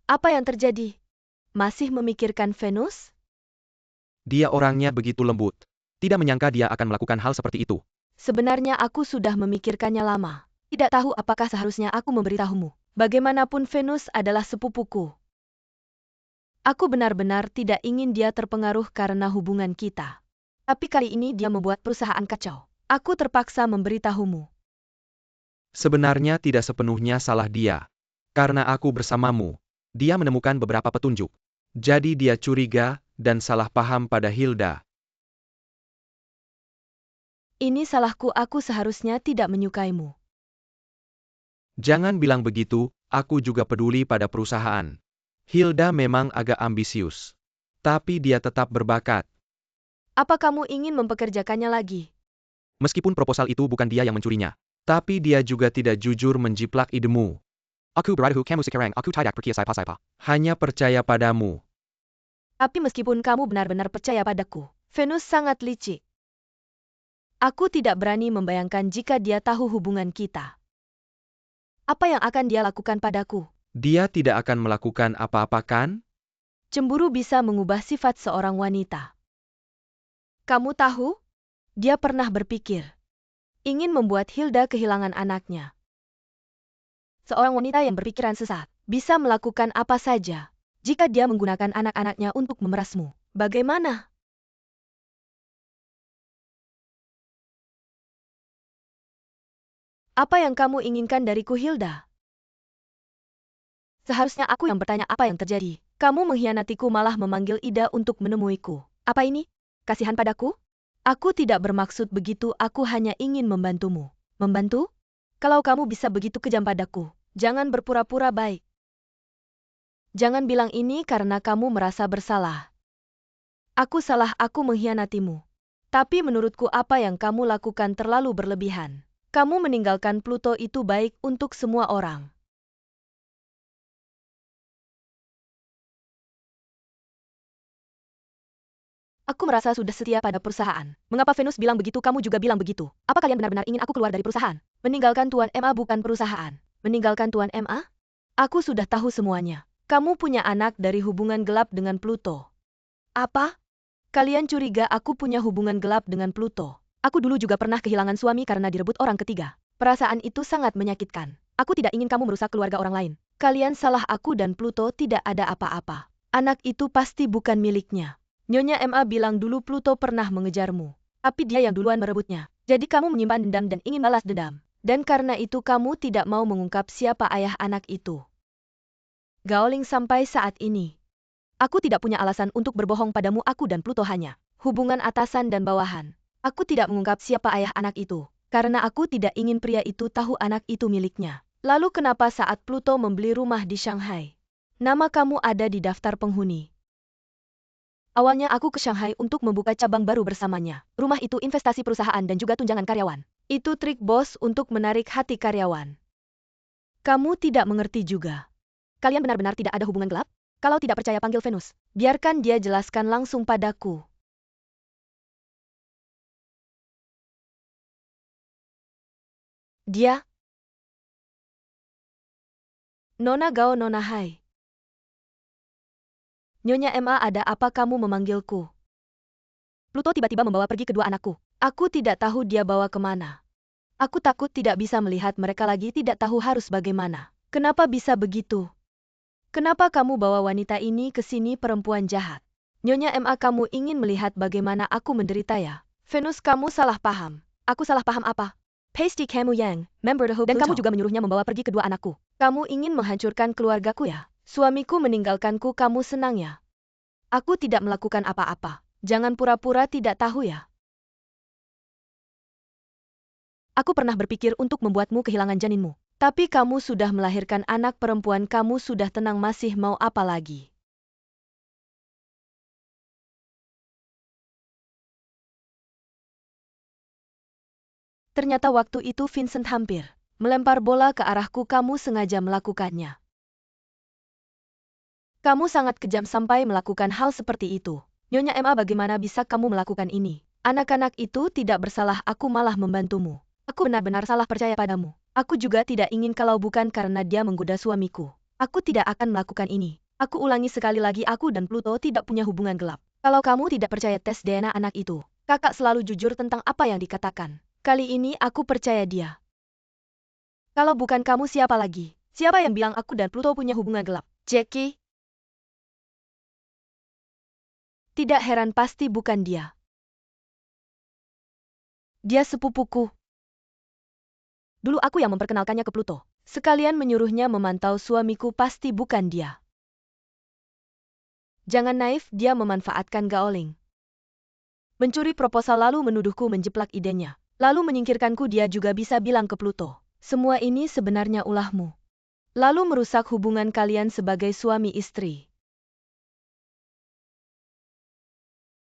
Apa yang terjadi? Masih memikirkan Venus? Dia orangnya begitu lembut. Tidak menyangka dia akan melakukan hal seperti itu. Sebenarnya aku sudah memikirkannya lama. Tidak tahu apakah seharusnya aku memberitahumu. Bagaimanapun Venus adalah sepupuku. Aku benar-benar tidak ingin dia terpengaruh karena hubungan kita. Tapi kali ini dia membuat perusahaan kacau. Aku terpaksa memberitahumu. Sebenarnya tidak sepenuhnya salah dia. Karena aku bersamamu, dia menemukan beberapa petunjuk. Jadi dia curiga dan salah paham pada Hilda. Ini salahku, aku seharusnya tidak menyukaimu. Jangan bilang begitu, aku juga peduli pada perusahaan. Hilda memang agak ambisius. Tapi dia tetap berbakat. Apa kamu ingin mempekerjakannya lagi? Meskipun proposal itu bukan dia yang mencurinya. Tapi dia juga tidak jujur menjiplak idemu. Aku beradu kamu sekarang, aku tidak percaya siapa-siapa. Hanya percaya padamu. Tapi meskipun kamu benar-benar percaya padaku, Venus sangat licik. Aku tidak berani membayangkan jika dia tahu hubungan kita. Apa yang akan dia lakukan padaku? Dia tidak akan melakukan apa-apa kan? Cemburu bisa mengubah sifat seorang wanita. Kamu tahu? Dia pernah berpikir ingin membuat Hilda kehilangan anaknya. Seorang wanita yang berpikiran sesat bisa melakukan apa saja jika dia menggunakan anak-anaknya untuk memerasmu. Bagaimana? Apa yang kamu inginkan dariku, Hilda? Seharusnya aku yang bertanya apa yang terjadi. Kamu mengkhianatiku malah memanggil Ida untuk menemuiku. Apa ini? Kasihan padaku? Aku tidak bermaksud begitu, aku hanya ingin membantumu. Membantu? Kalau kamu bisa begitu kejam padaku, jangan berpura-pura baik. Jangan bilang ini karena kamu merasa bersalah. Aku salah, aku mengkhianatimu. Tapi menurutku apa yang kamu lakukan terlalu berlebihan. Kamu meninggalkan Pluto itu baik untuk semua orang. Aku merasa sudah setia pada perusahaan. Mengapa Venus bilang begitu, kamu juga bilang begitu? Apa kalian benar-benar ingin aku keluar dari perusahaan? Meninggalkan Tuan MA bukan perusahaan. Meninggalkan Tuan MA? Aku sudah tahu semuanya. Kamu punya anak dari hubungan gelap dengan Pluto. Apa? Kalian curiga aku punya hubungan gelap dengan Pluto? Aku dulu juga pernah kehilangan suami karena direbut orang ketiga. Perasaan itu sangat menyakitkan. Aku tidak ingin kamu merusak keluarga orang lain. Kalian salah, aku dan Pluto tidak ada apa-apa. Anak itu pasti bukan miliknya. Nyonya MA bilang dulu Pluto pernah mengejarmu. Tapi dia yang duluan merebutnya. Jadi kamu menyimpan dendam dan ingin balas dendam. Dan karena itu kamu tidak mau mengungkap siapa ayah anak itu. Gaoling sampai saat ini. Aku tidak punya alasan untuk berbohong padamu, aku dan Pluto hanya hubungan atasan dan bawahan. Aku tidak mengungkap siapa ayah anak itu. Karena aku tidak ingin pria itu tahu anak itu miliknya. Lalu kenapa saat Pluto membeli rumah di Shanghai? Nama kamu ada di daftar penghuni. Awalnya aku ke Shanghai untuk membuka cabang baru bersamanya. Rumah itu investasi perusahaan dan juga tunjangan karyawan. Itu trik bos untuk menarik hati karyawan. Kamu tidak mengerti juga. Kalian benar-benar tidak ada hubungan gelap? Kalau tidak percaya panggil Venus. Biarkan dia jelaskan langsung padaku. Dia? Nona Gao, Nona Hai. Nyonya MA, ada apa kamu memanggilku? Pluto tiba-tiba membawa pergi kedua anakku. Aku tidak tahu dia bawa kemana. Aku takut tidak bisa melihat mereka lagi, tidak tahu harus bagaimana. Kenapa bisa begitu? Kenapa kamu bawa wanita ini ke sini, perempuan jahat? Nyonya MA, kamu ingin melihat bagaimana aku menderita ya? Venus, kamu salah paham. Aku salah paham apa? Pasty kamu yang, member The Hope dan kamu juga menyuruhnya membawa pergi kedua anakku. Kamu ingin menghancurkan keluargaku ya? Suamiku meninggalkanku, kamu senang ya? Aku tidak melakukan apa-apa. Jangan pura-pura tidak tahu ya. Aku pernah berpikir untuk membuatmu kehilangan janinmu. Tapi kamu sudah melahirkan anak perempuan, kamu sudah tenang, masih mau apa lagi? Ternyata waktu itu Vincent hampir melempar bola ke arahku, kamu sengaja melakukannya. Kamu sangat kejam sampai melakukan hal seperti itu. Nyonya MA, bagaimana bisa kamu melakukan ini? Anak-anak itu tidak bersalah, aku malah membantumu. Aku benar-benar salah percaya padamu. Aku juga tidak ingin kalau bukan karena dia menggoda suamiku. Aku tidak akan melakukan ini. Aku ulangi sekali lagi, aku dan Pluto tidak punya hubungan gelap. Kalau kamu tidak percaya tes DNA anak itu, kakak selalu jujur tentang apa yang dikatakan. Kali ini aku percaya dia. Kalau bukan kamu, siapa lagi? Siapa yang bilang aku dan Pluto punya hubungan gelap? Jackie? Tidak heran, pasti bukan dia. Dia sepupuku. Dulu aku yang memperkenalkannya ke Pluto. Sekalian menyuruhnya memantau suamiku, pasti bukan dia. Jangan naif, dia memanfaatkan Gaoling. Mencuri proposal lalu menuduhku menjeplak idenya. Lalu menyingkirkanku, dia juga bisa bilang ke Pluto. Semua ini sebenarnya ulahmu. Lalu merusak hubungan kalian sebagai suami istri.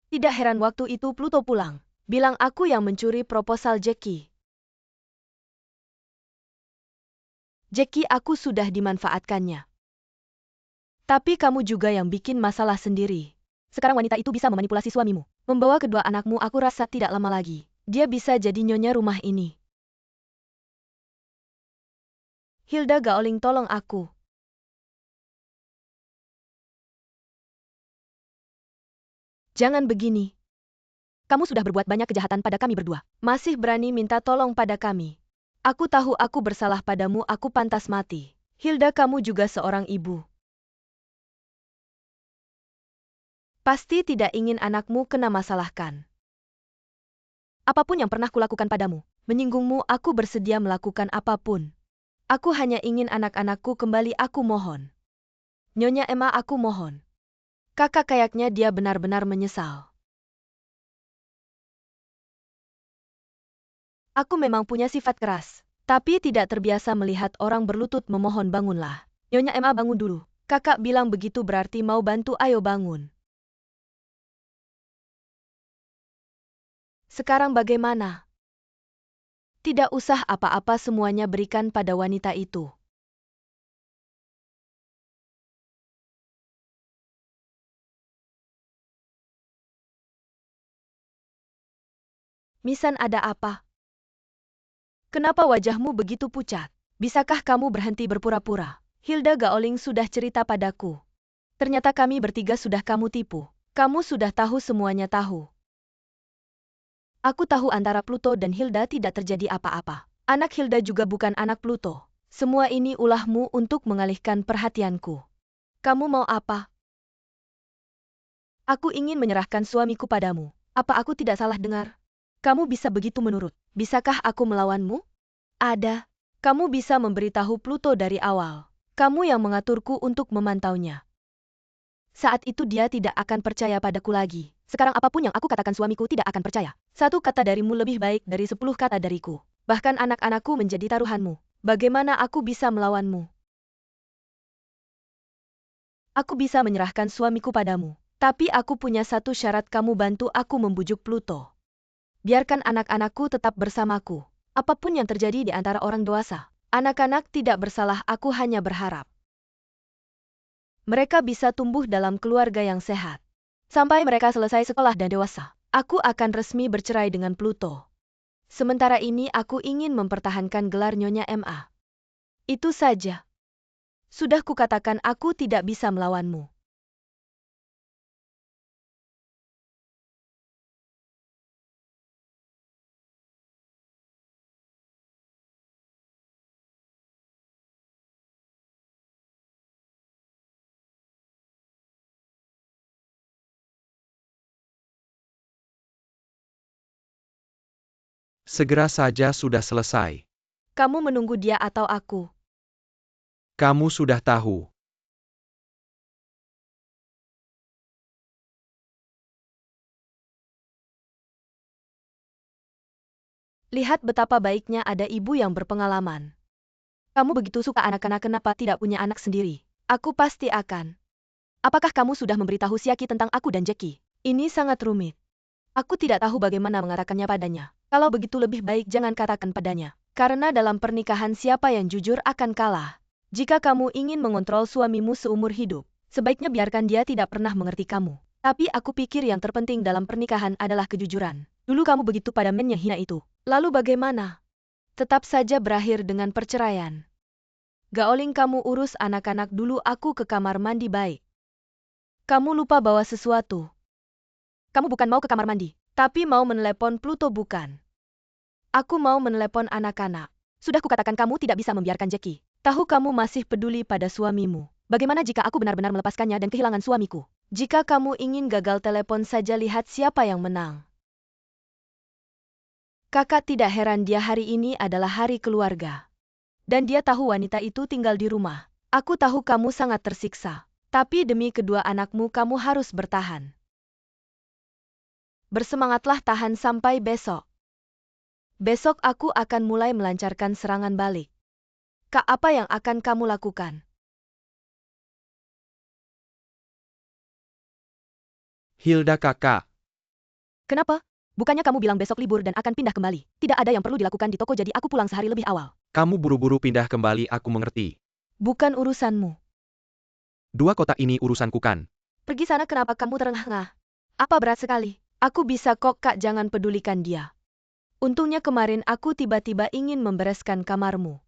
Tidak heran waktu itu Pluto pulang. Bilang aku yang mencuri proposal Jackie. Jackie, aku sudah dimanfaatkannya. Tapi kamu juga yang bikin masalah sendiri. Sekarang wanita itu bisa memanipulasi suamimu. Membawa kedua anakmu, aku rasa tidak lama lagi. Dia bisa jadi nyonya rumah ini. Hilda Gaoling, tolong aku. Jangan begini. Kamu sudah berbuat banyak kejahatan pada kami berdua. Masih berani minta tolong pada kami. Aku tahu aku bersalah padamu, aku pantas mati. Hilda, kamu juga seorang ibu. Pasti tidak ingin anakmu kena masalahkan. Apapun yang pernah kulakukan padamu, menyinggungmu, aku bersedia melakukan apapun. Aku hanya ingin anak-anakku kembali, aku mohon. Nyonya Emma, aku mohon. Kakak, kayaknya dia benar-benar menyesal. Aku memang punya sifat keras, tapi tidak terbiasa melihat orang berlutut memohon. Bangunlah. Nyonya Emma, bangun dulu. Kakak bilang begitu berarti mau bantu, ayo bangun. Sekarang bagaimana? Tidak usah apa-apa, semuanya berikan pada wanita itu. Misan, ada apa? Kenapa wajahmu begitu pucat? Bisakah kamu berhenti berpura-pura? Hilda Gaoling sudah cerita padaku. Ternyata kami bertiga sudah kamu tipu. Kamu sudah tahu, semuanya tahu. Aku tahu antara Pluto dan Hilda tidak terjadi apa-apa. Anak Hilda juga bukan anak Pluto. Semua ini ulahmu untuk mengalihkan perhatianku. Kamu mau apa? Aku ingin menyerahkan suamiku padamu. Apa aku tidak salah dengar? Kamu bisa begitu menurut? Bisakah aku melawanmu? Ada. Kamu bisa memberitahu Pluto dari awal. Kamu yang mengaturku untuk memantaunya. Saat itu dia tidak akan percaya padaku lagi. Sekarang apapun yang aku katakan, suamiku tidak akan percaya. Satu kata darimu lebih baik dari 10 kata dariku. Bahkan anak-anakku menjadi taruhanmu. Bagaimana aku bisa melawanmu? Aku bisa menyerahkan suamiku padamu. Tapi aku punya satu syarat, kamu bantu aku membujuk Pluto. Biarkan anak-anakku tetap bersamaku. Apapun yang terjadi di antara orang dewasa, anak-anak tidak bersalah, aku hanya berharap mereka bisa tumbuh dalam keluarga yang sehat. Sampai mereka selesai sekolah dan dewasa, aku akan resmi bercerai dengan Pluto. Sementara ini aku ingin mempertahankan gelar Nyonya MA. Itu saja. Sudah kukatakan aku tidak bisa melawanmu. Segera saja, sudah selesai. Kamu menunggu dia atau aku? Kamu sudah tahu. Lihat betapa baiknya ada ibu yang berpengalaman. Kamu begitu suka anak-anak, kenapa tidak punya anak sendiri? Aku pasti akan. Apakah kamu sudah memberitahu Siaki tentang aku dan Jackie? Ini sangat rumit. Aku tidak tahu bagaimana mengatakannya padanya. Kalau begitu lebih baik jangan katakan padanya. Karena dalam pernikahan siapa yang jujur akan kalah. Jika kamu ingin mengontrol suamimu seumur hidup, sebaiknya biarkan dia tidak pernah mengerti kamu. Tapi aku pikir yang terpenting dalam pernikahan adalah kejujuran. Dulu kamu begitu pada men yang hina itu. Lalu bagaimana? Tetap saja berakhir dengan perceraian. Gaoling, kamu urus anak-anak dulu, aku ke kamar mandi. Baik. Kamu lupa bawa sesuatu. Kamu bukan mau ke kamar mandi, tapi mau menelepon Pluto, bukan? Aku mau menelepon anak-anak. Sudah kukatakan kamu tidak bisa membiarkan Jackie. Tahu kamu masih peduli pada suamimu. Bagaimana jika aku benar-benar melepaskannya dan kehilangan suamiku? Jika kamu ingin gagal telepon saja, lihat siapa yang menang. Kakak tidak heran, dia hari ini adalah hari keluarga. Dan dia tahu wanita itu tinggal di rumah. Aku tahu kamu sangat tersiksa. Tapi demi kedua anakmu kamu harus bertahan. Bersemangatlah, tahan sampai besok. Besok aku akan mulai melancarkan serangan balik. Kak, apa yang akan kamu lakukan? Hilda kakak. Kenapa? Bukannya kamu bilang besok libur dan akan pindah kembali? Tidak ada yang perlu dilakukan di toko, jadi aku pulang sehari lebih awal. Kamu buru-buru pindah kembali, aku mengerti. Bukan urusanmu. 2 kotak ini urusanku kan? Pergi sana, kenapa kamu terengah-engah? Apa berat sekali? Aku bisa kok, Kak, jangan pedulikan dia. Untungnya kemarin aku tiba-tiba ingin membereskan kamarmu.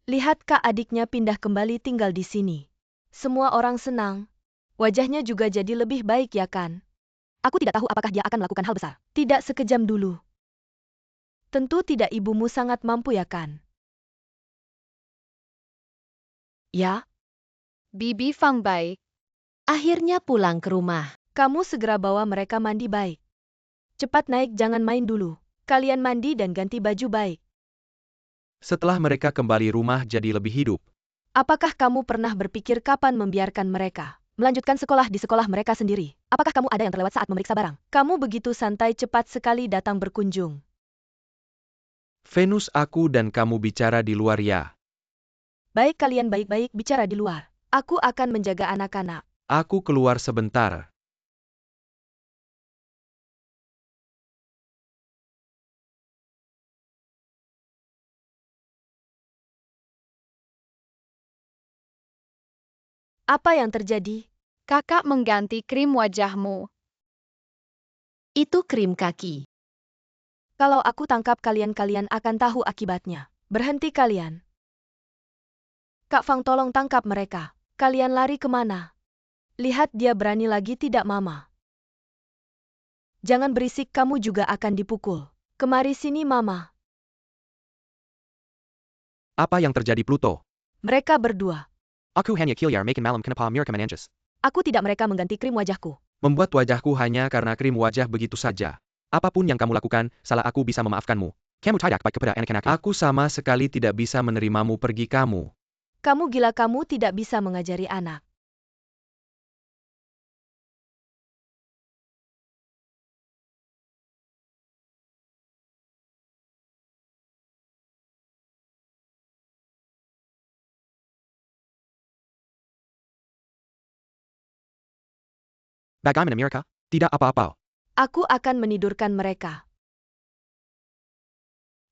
Lihat Kak, adiknya pindah kembali tinggal di sini. Semua orang senang. Wajahnya juga jadi lebih baik, ya kan? Aku tidak tahu apakah dia akan melakukan hal besar. Tidak sekejam dulu. Tentu tidak, ibumu sangat mampu, ya kan? Ya? Bibi Fang baik. Akhirnya pulang ke rumah. Kamu segera bawa mereka mandi, baik. Cepat naik, jangan main dulu. Kalian mandi dan ganti baju, baik. Setelah mereka kembali, rumah jadi lebih hidup. Apakah kamu pernah berpikir kapan membiarkan mereka melanjutkan sekolah di sekolah mereka sendiri? Apakah kamu ada yang terlewat saat memeriksa barang? Kamu begitu santai, cepat sekali datang berkunjung. Venus, aku dan kamu bicara di luar ya. Baik, kalian baik-baik bicara di luar. Aku akan menjaga anak-anak. Aku keluar sebentar. Apa yang terjadi? Kakak mengganti krim wajahmu. Itu krim kaki. Kalau aku tangkap kalian akan tahu akibatnya. Berhenti kalian. Kak Fang, tolong tangkap mereka. Kalian lari kemana? Lihat, dia berani lagi, tidak, Mama? Jangan berisik, kamu juga akan dipukul. Kemari sini, Mama. Apa yang terjadi, Pluto? Mereka berdua. Aku hanya kilyar makin malam kenapa mereka menanjus. Aku tidak, mereka mengganti krim wajahku. Membuat wajahku hanya karena krim wajah begitu saja. Apapun yang kamu lakukan, salah, aku bisa memaafkanmu. Kamu tidak baik kepada anak-anak. Aku sama sekali tidak bisa menerimamu pergi kamu. Kamu gila, kamu tidak bisa mengajari anak. Bagaimana mereka? Tidak apa-apa. Aku akan menidurkan mereka.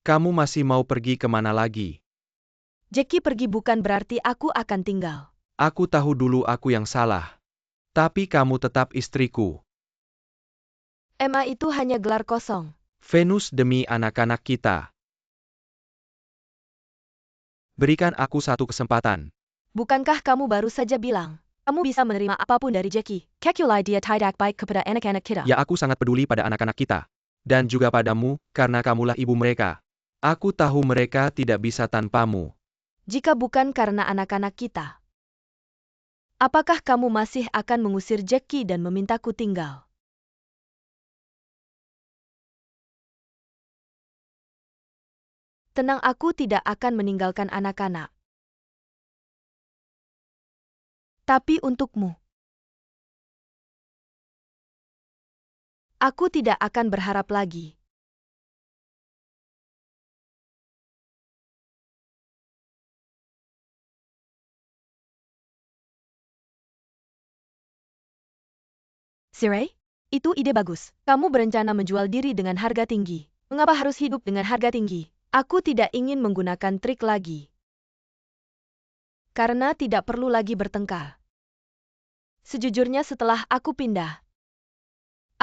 Kamu masih mau pergi kemana lagi? Jackie pergi bukan berarti aku akan tinggal. Aku tahu dulu aku yang salah. Tapi kamu tetap istriku. Emma, itu hanya gelar kosong. Venus, demi anak-anak kita. Berikan aku satu kesempatan. Bukankah kamu baru saja bilang kamu bisa menerima apapun dari Jackie? Kekulai dia tidak baik kepada anak-anak kita. Ya, aku sangat peduli pada anak-anak kita. Dan juga padamu, karena kamulah ibu mereka. Aku tahu mereka tidak bisa tanpamu. Jika bukan karena anak-anak kita, apakah kamu masih akan mengusir Jackie dan memintaku tinggal? Tenang, aku tidak akan meninggalkan anak-anak. Tapi untukmu, aku tidak akan berharap lagi. Siray? Itu ide bagus. Kamu berencana menjual diri dengan harga tinggi. Mengapa harus hidup dengan harga tinggi? Aku tidak ingin menggunakan trik lagi. Karena tidak perlu lagi bertengkar. Sejujurnya setelah aku pindah,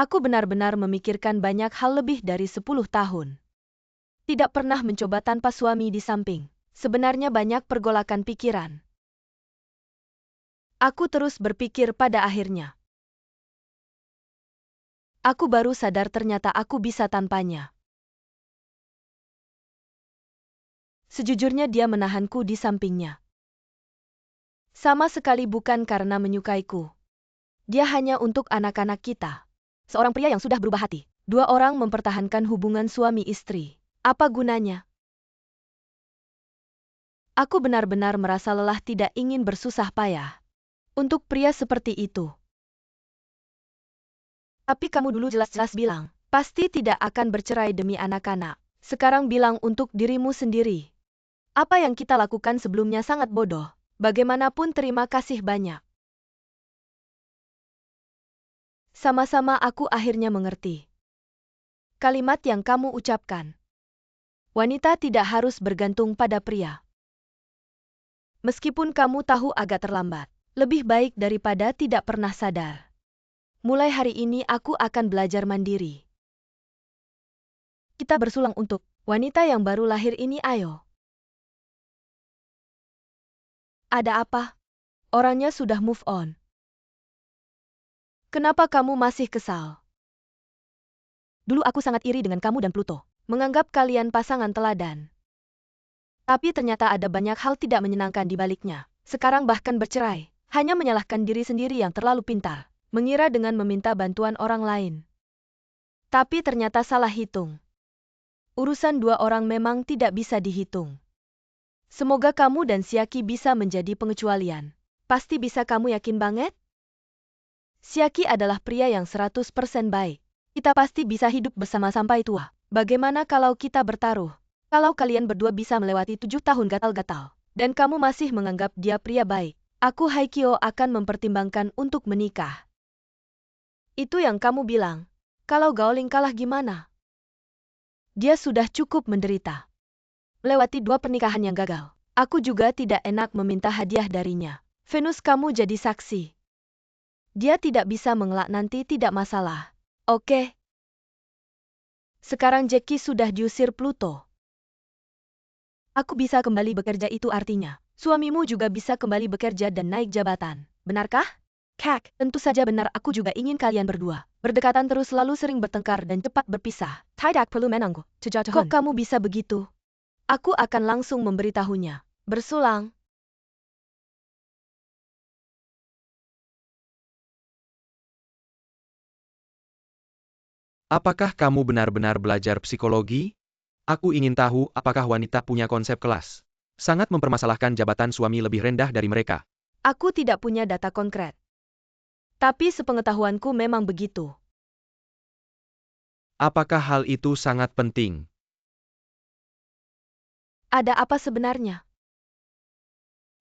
aku benar-benar memikirkan banyak hal lebih dari 10 tahun. Tidak pernah mencoba tanpa suami di samping. Sebenarnya banyak pergolakan pikiran. Aku terus berpikir pada akhirnya. Aku baru sadar ternyata aku bisa tanpanya. Sejujurnya dia menahanku di sampingnya. Sama sekali bukan karena menyukaiku. Dia hanya untuk anak-anak kita. Seorang pria yang sudah berubah hati. Dua orang mempertahankan hubungan suami istri. Apa gunanya? Aku benar-benar merasa lelah tidak ingin bersusah payah. Untuk pria seperti itu. Tapi kamu dulu jelas-jelas bilang, pasti tidak akan bercerai demi anak-anak. Sekarang bilang untuk dirimu sendiri. Apa yang kita lakukan sebelumnya sangat bodoh. Bagaimanapun terima kasih banyak. Sama-sama aku akhirnya mengerti. Kalimat yang kamu ucapkan. Wanita tidak harus bergantung pada pria. Meskipun kamu tahu agak terlambat, lebih baik daripada tidak pernah sadar. Mulai hari ini aku akan belajar mandiri. Kita bersulang untuk wanita yang baru lahir ini, ayo. Ada apa? Orangnya sudah move on. Kenapa kamu masih kesal? Dulu aku sangat iri dengan kamu dan Pluto, menganggap kalian pasangan teladan. Tapi ternyata ada banyak hal tidak menyenangkan di baliknya. Sekarang bahkan bercerai, hanya menyalahkan diri sendiri yang terlalu pintar, mengira dengan meminta bantuan orang lain. Tapi ternyata salah hitung. Urusan dua orang memang tidak bisa dihitung. Semoga kamu dan Siaki bisa menjadi pengecualian. Pasti bisa, kamu yakin banget? Siaki adalah pria yang 100% baik. Kita pasti bisa hidup bersama sampai tua. Bagaimana kalau kita bertaruh? Kalau kalian berdua bisa melewati 7 tahun gatal-gatal, dan kamu masih menganggap dia pria baik, aku Haikyo akan mempertimbangkan untuk menikah. Itu yang kamu bilang. Kalau Gaoling kalah gimana? Dia sudah cukup menderita. Melewati 2 pernikahan yang gagal. Aku juga tidak enak meminta hadiah darinya. Venus, kamu jadi saksi. Dia tidak bisa mengelak, nanti tidak masalah. Oke. Sekarang Jackie sudah diusir Pluto. Aku bisa kembali bekerja, itu artinya suamimu juga bisa kembali bekerja dan naik jabatan. Benarkah? Kak, tentu saja benar, aku juga ingin kalian berdua berdekatan terus, lalu sering bertengkar dan cepat berpisah. Tidak perlu menangguh. Kok kamu bisa begitu? Aku akan langsung memberitahunya. Bersulang. Apakah kamu benar-benar belajar psikologi? Aku ingin tahu apakah wanita punya konsep kelas. Sangat mempermasalahkan jabatan suami lebih rendah dari mereka. Aku tidak punya data konkret. Tapi sepengetahuanku memang begitu. Apakah hal itu sangat penting? Ada apa sebenarnya?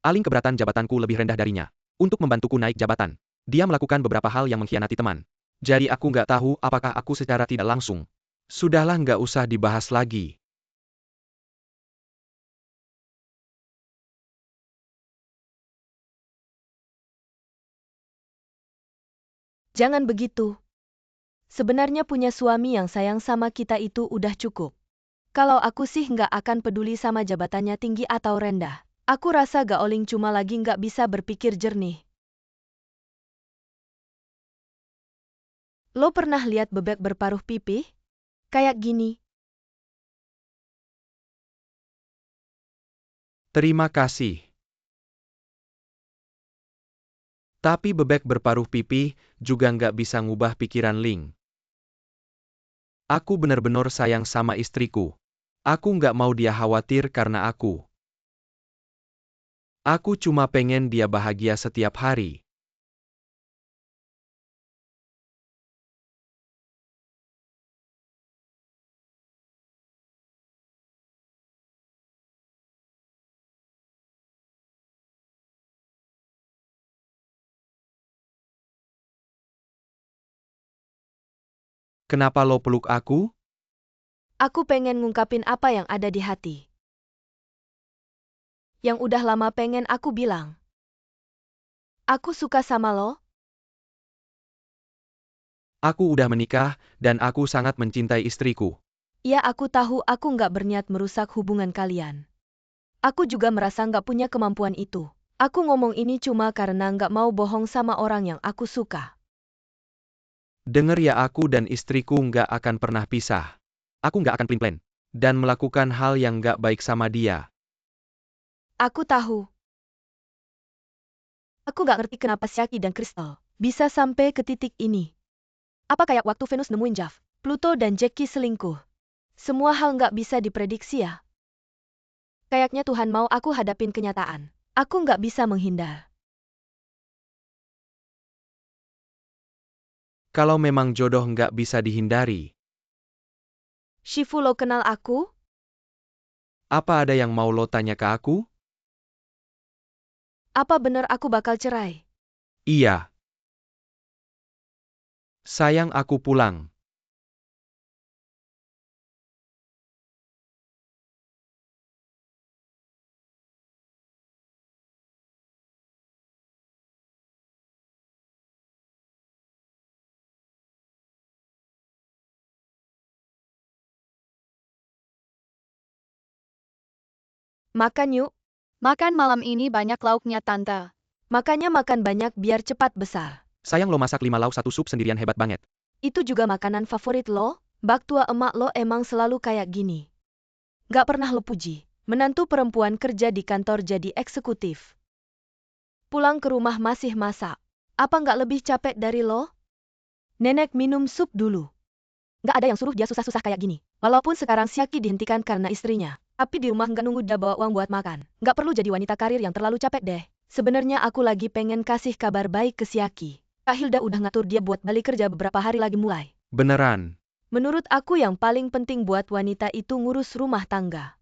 Aling keberatan jabatanku lebih rendah darinya. Untuk membantuku naik jabatan, dia melakukan beberapa hal yang mengkhianati teman. Jadi aku nggak tahu apakah aku secara tidak langsung. Sudahlah, nggak usah dibahas lagi. Jangan begitu. Sebenarnya punya suami yang sayang sama kita itu udah cukup. Kalau aku sih nggak akan peduli sama jabatannya tinggi atau rendah. Aku rasa Gaoling cuma lagi nggak bisa berpikir jernih. Lo pernah lihat bebek berparuh pipih? Kayak gini. Terima kasih. Tapi bebek berparuh pipih juga nggak bisa ngubah pikiran Ling. Aku benar-benar sayang sama istriku. Aku nggak mau dia khawatir karena aku. Aku cuma pengen dia bahagia setiap hari. Kenapa lo peluk aku? Aku pengen ngungkapin apa yang ada di hati. Yang udah lama pengen aku bilang. Aku suka sama lo. Aku udah menikah, dan aku sangat mencintai istriku. Ya, aku tahu aku nggak berniat merusak hubungan kalian. Aku juga merasa nggak punya kemampuan itu. Aku ngomong ini cuma karena nggak mau bohong sama orang yang aku suka. Dengar ya, aku dan istriku nggak akan pernah pisah. Aku nggak akan pelin-pelan dan melakukan hal yang nggak baik sama dia. Aku tahu. Aku nggak ngerti kenapa Syaki dan Crystal bisa sampai ke titik ini. Apa kayak waktu Venus nemuin Jav, Pluto dan Jackie selingkuh? Semua hal nggak bisa diprediksi ya. Kayaknya Tuhan mau aku hadapin kenyataan. Aku nggak bisa menghindar. Kalau memang jodoh nggak bisa dihindari, Shifu, lo kenal aku? apa ada yang mau lo tanya ke aku? Apa benar aku bakal cerai? Iya. Sayang, aku pulang. Makan yuk. Makan malam ini banyak lauknya, Tante. Makanya makan banyak biar cepat besar. Sayang, lo masak 5 lauk 1 sup sendirian, hebat banget. Itu juga makanan favorit lo? Bak tua emak lo emang selalu kayak gini. Gak pernah lo puji. Menantu perempuan kerja di kantor jadi eksekutif. Pulang ke rumah masih masak. Apa nggak lebih capek dari lo? Nenek minum sup dulu. Nggak ada yang suruh dia susah-susah kayak gini. Walaupun sekarang Syaki dihentikan karena istrinya. Tapi di rumah nggak nunggu dia bawa uang buat makan. Nggak perlu jadi wanita karir yang terlalu capek deh. Sebenarnya aku lagi pengen kasih kabar baik ke Syaki. Kak Hilda udah ngatur dia buat balik kerja beberapa hari lagi mulai. Beneran. Menurut aku yang paling penting buat wanita itu ngurus rumah tangga.